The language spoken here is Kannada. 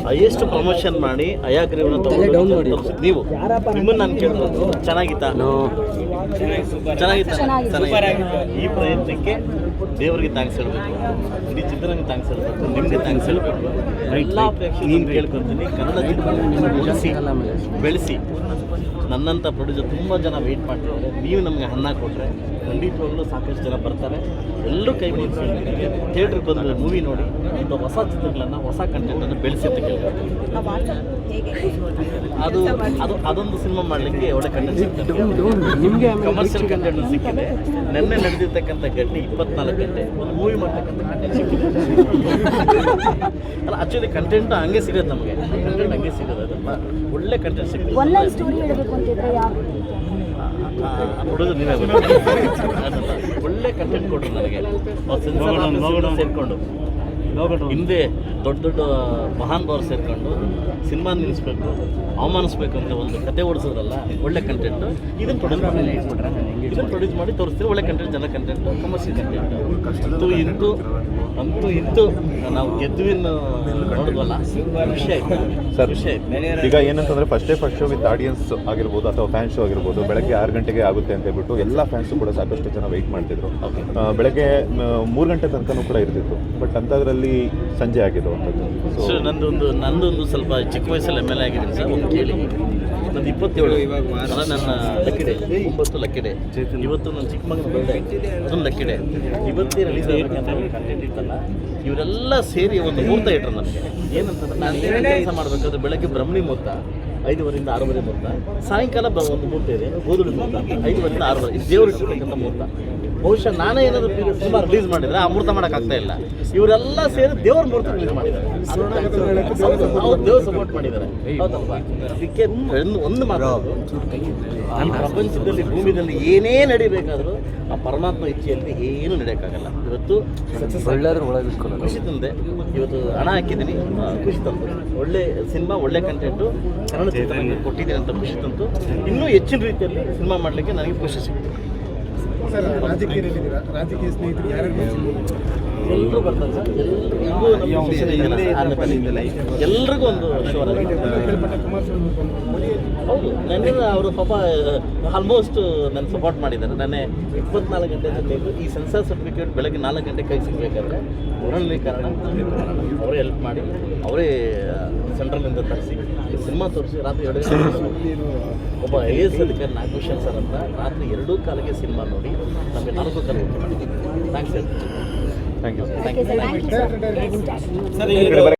ಹೈಯೆಸ್ಟ್ ಪ್ರಮೋಷನ್ ಮಾಡಿ ಅಯಾಗ್ರೀವನ್ನ ತಗೊಂಡು ನೀವು ನಿಮ್ಮನ್ನು ನಾನು ಕೇಳ್ಬೋದು ಚೆನ್ನಾಗಿತ್ತಾ? ಚೆನ್ನಾಗಿತ್ತ. ಈ ಪ್ರಯತ್ನಕ್ಕೆ ದೇವರಿಗೆ ಥ್ಯಾಂಕ್ಸ್ ಹೇಳಬೇಕು, ಇಡೀ ಚಿತ್ರರಂಗ ಥ್ಯಾಂಕ್ಸ್ ಹೇಳಬೇಕು, ನಿಮಗೆ ಥ್ಯಾಂಕ್ಸ್ ಹೇಳಬೇಕು. ಎಲ್ಲ ಪ್ರೇಕ್ಷಕರನ್ನು ಕೇಳ್ಕೊತೀನಿ, ಕನ್ನಡ ಚಿತ್ರವನ್ನು ಬೆಳೆಸಿ. ನನ್ನಂಥ ಪ್ರೊಡ್ಯೂಸರ್ ತುಂಬ ಜನ ವೆಯ್ಟ್ ಮಾಡ್ತಿದ್ದಾರೆ. ನೀವು ನಮಗೆ ಅನ್ನ ಕೊಟ್ಟರೆ ಖಂಡಿತವಾಗ್ಲೂ ಸಾಕಷ್ಟು ಜನ ಬರ್ತಾರೆ. ಎಲ್ಲರೂ ಕೈ ಮುಗಿಸ್ಕೊಂಡು ಥಿಯೇಟ್ರಿಗೆ ಬಂದು ಮೂವಿ ನೋಡಿ ಒಂದು ಹೊಸ ಚಿತ್ರಗಳನ್ನು, ಹೊಸ ಕಂಟೆಂಟನ್ನು ಬೆಳೆಸಿ ಅಂತ ಕೇಳ್ತಾರೆ. ಅದೊಂದು ಸಿನಿಮಾ ಮಾಡಲಿಕ್ಕೆ ಒಳ್ಳೆ ಕಂಟೆಂಟ್ ಸಿಗ್ತದೆ, ನಿಮಗೆ ಕಮರ್ಷಿಯಲ್ ಕಂಟೆಂಟ್ ಸಿಕ್ಕಿದೆ. ನೆನ್ನೆ ನಡೆದಿರ್ತಕ್ಕಂಥ ಗಂಟೆ 24 ಗಂಟೆ ಒಂದು ಮೂವಿ ಮಾಡ್ತಕ್ಕಂಥ ಕಂಟೆಂಟ್ ಸಿಕ್ಕಿದೆ. ಅಲ್ಲ, ಆ್ಯಕ್ಚುಲಿ ಕಂಟೆಂಟ್ ಹಂಗೆ ಸಿಗೋದು, ನಮಗೆ ಕಂಟೆಂಟ್ ಹಂಗೆ ಸಿಗೋದು. ಅದನ್ನು ಒಳ್ಳೆ ಕಂಟೆಂಟ್ ಸಿಗ್ತದೆ. ನೀವೇ ಒಳ್ಳೆ ಕಂಟೆಂಟ್ ಕೊಟ್ಟರು ನನಗೆ. ಸೇರಿಕೊಂಡು ಹಿಂದೆ ದೊಡ್ಡ ದೊಡ್ಡ ಮಹಾನ್ ಭಾವರು ಸೇರಿಕೊಂಡು ಸಿನಿಮಾ ನಿಲ್ಲಿಸ್ಬೇಕು, ಅವಮಾನಿಸ್ಬೇಕು ಅಂತ ಒಂದು ಕತೆ ಓಡಿಸೋದ್ರಲ್ಲ, ಒಳ್ಳೆ ಕಂಟೆಂಟು. ಇದನ್ನು ಪ್ರೊಡ್ಯೂಸ್ ಮಾಡಿ ತೋರಿಸ್ತೀವಿ. ಒಳ್ಳೆ ಕಂಟೆಂಟ್, ಜನ ಕಂಟೆಂಟು, ಕಮರ್ಷಿಯಲ್ ಕಂಟೆಂಟ್. ಅಂತೂ ಇಂತೂ ನಾವು ಗೆದ್ದುವಿನ ನೋಡಿದ್ವಲ್ಲ, ಖುಷಿ ಆಯ್ತು ಸರ್. ಈಗ ಏನಂತಂದರೆ ಫಸ್ಟ್ ಶೋ ವಿತ್ ಆಡಿಯನ್ಸ್ ಆಗಿರ್ಬೋದು ಅಥವಾ ಫ್ಯಾನ್ ಶೋ ಆಗಿರ್ಬೋದು, ಬೆಳಗ್ಗೆ 6 ಗಂಟೆಗೆ ಆಗುತ್ತೆ ಅಂತ ಹೇಳ್ಬಿಟ್ಟು ಎಲ್ಲ ಫ್ಯಾನ್ಸು ಕೂಡ ಸಾಕಷ್ಟು ಜನ ವೆಯ್ಟ್ ಮಾಡ್ತಿದ್ರು. ಬೆಳಗ್ಗೆ 3 ಗಂಟೆ ತನಕನೂ ಕೂಡ ಇರ್ತಿತ್ತು. ಬಟ್ ಅಂಥದ್ರಲ್ಲಿ ಸಂಜೆ ಆಗಿರುವಂಥದ್ದು. ಸೊ ನಂದೊಂದು ಸ್ವಲ್ಪ ಚಿಕ್ಕ ವಯಸ್ಸಲ್ಲಿ MLA ಆಗಿದ್ದೀನಿ ಸರ್. ಒಂದು ಕೇಳಿ, ನಂದು 27 ಅಲ್ಲ, ನನ್ನ ಲಕ್ಕಿಡೆ 9 ಲಕ್ಕಿಡೆ. ಇವತ್ತು ನನ್ನ ಚಿಕ್ಕ ಮಗನ ಬರ್ಡೇ, ಅದೊಂದು ಲಕ್ಕಿಡೆ. ಇವತ್ತೇ ರಿಲೀಸ್ ಆಗಬೇಕಂತ ಕಂಟೆಂಟ್ ಇತ್ತಲ್ಲ, ಇವರೆಲ್ಲ ಸೇರಿ ಒಂದು ಮುಹೂರ್ತ ಇಟ್ಟರು ನನಗೆ. ಏನಂತಂದ್ರೆ ನಾನು ಕೆಲಸ ಮಾಡಬೇಕಾದ್ರೆ ಬೆಳಗ್ಗೆ ಬ್ರಹ್ಮಣಿ ಮುಹೂರ್ತ 5:30 6:30 ಮುಹೂರ್ತ, ಸಾಯಂಕಾಲ ಒಂದು ಮುಹೂರ್ತ ಇದೆ ಗೋಧುಳಿ ಮುಹೂರ್ತ 5:30 6:30. ಇದು ದೇವರು ಇಟ್ಟಿರ್ತಕ್ಕಂಥ ಮುಹೂರ್ತ. ಬಹುಶಃ ನಾನೇ ಏನಾದರೂ ಸಿನಿಮಾ ರಿಲೀಸ್ ಮಾಡಿದರೆ ಆ ಮುಹೂರ್ತ ಮಾಡೋಕ್ಕಾಗ್ತಾ ಇಲ್ಲ. ಇವರೆಲ್ಲ ಸೇರಿ ದೇವ್ರ ಮುಹೂರ್ತ ರಿಲೀಸ್ ಮಾಡಿದ್ದಾರೆ. ಅವ್ರು ದೇವ್ರು ಸಪೋರ್ಟ್ ಮಾಡಿದ್ದಾರೆ, ಹೌದಲ್ವಾ? ಅದಕ್ಕೆ ಒಂದು ಮಾತು, ಈ ಪ್ರಪಂಚದಲ್ಲಿ ಭೂಮಿಯಲ್ಲಿ ಏನೇ ನಡಿಬೇಕಾದರೂ ಆ ಪರಮಾತ್ಮ ಇಚ್ಛೆಯಲ್ಲಿ ಏನೂ ನಡೆಯೋಕ್ಕಾಗಲ್ಲ. ಇವತ್ತು ಸಕ್ಸಸ್ ಖುಷಿ ತಂದೆ. ಇವತ್ತು ಹಣ ಹಾಕಿದ್ದೀನಿ, ಖುಷಿ ತಂದು. ಒಳ್ಳೆ ಸಿನಿಮಾ, ಒಳ್ಳೆ ಕಂಟೆಂಟು ಕನ್ನಡ ಚಿತ್ರರಂಗ ಕೊಟ್ಟಿದ್ದೀನಿ ಅಂತ ಖುಷಿ ತಂತು. ಇನ್ನೂ ಹೆಚ್ಚಿನ ರೀತಿಯಲ್ಲಿ ಸಿನಿಮಾ ಮಾಡಲಿಕ್ಕೆ ನನಗೆ ಖುಷಿ ಸಿಗ್ತದೆ. ರಾಜಕೀಯ ಸ್ನೇಹಿತರು ಎಲ್ಲರೂ ಬರ್ತಾರೆ ಸರ್. ಎಲ್ರಿಗೂ ಒಂದು ಶೋ. ಹೌದು, ನನಗೆ ಅವರು ಪಾಪ ಆಲ್ಮೋಸ್ಟ್ ನನ್ನ ಸಪೋರ್ಟ್ ಮಾಡಿದ್ದಾರೆ. ನಾನೇ 24 ಗಂಟೆ ಜೊತೆಗೂ ಈ ಸೆನ್ಸಾರ್ ಸರ್ಟಿಫಿಕೇಟ್ ಬೆಳಗ್ಗೆ 4 ಗಂಟೆ ಕೈ ಸಿಗಬೇಕಾದ್ರೆ ಮುರಳೀಕರಣ ಅವರೇ ಹೆಲ್ಪ್ ಮಾಡಿ, ಅವರೇ ಸೆಂಟ್ರಲಿಂದ ತರಿಸಿ ಸಿನಿಮಾ ತೋರಿಸಿ ರಾತ್ರಿ 2 ಗಂಟೆ. ಒಬ್ಬ IAS ಅಧಿಕಾರಿ ನಾಗಭೂಷಣ್ ಸರ್ ಅಂತ ರಾತ್ರಿ 2:15ಗೆ ಸಿನಿಮಾ ನೋಡಿ ನಮಗೆ 4 ಕಾಲ ಮಾಡಿದ್ದೀವಿ. Thanks sir. Thank you sir.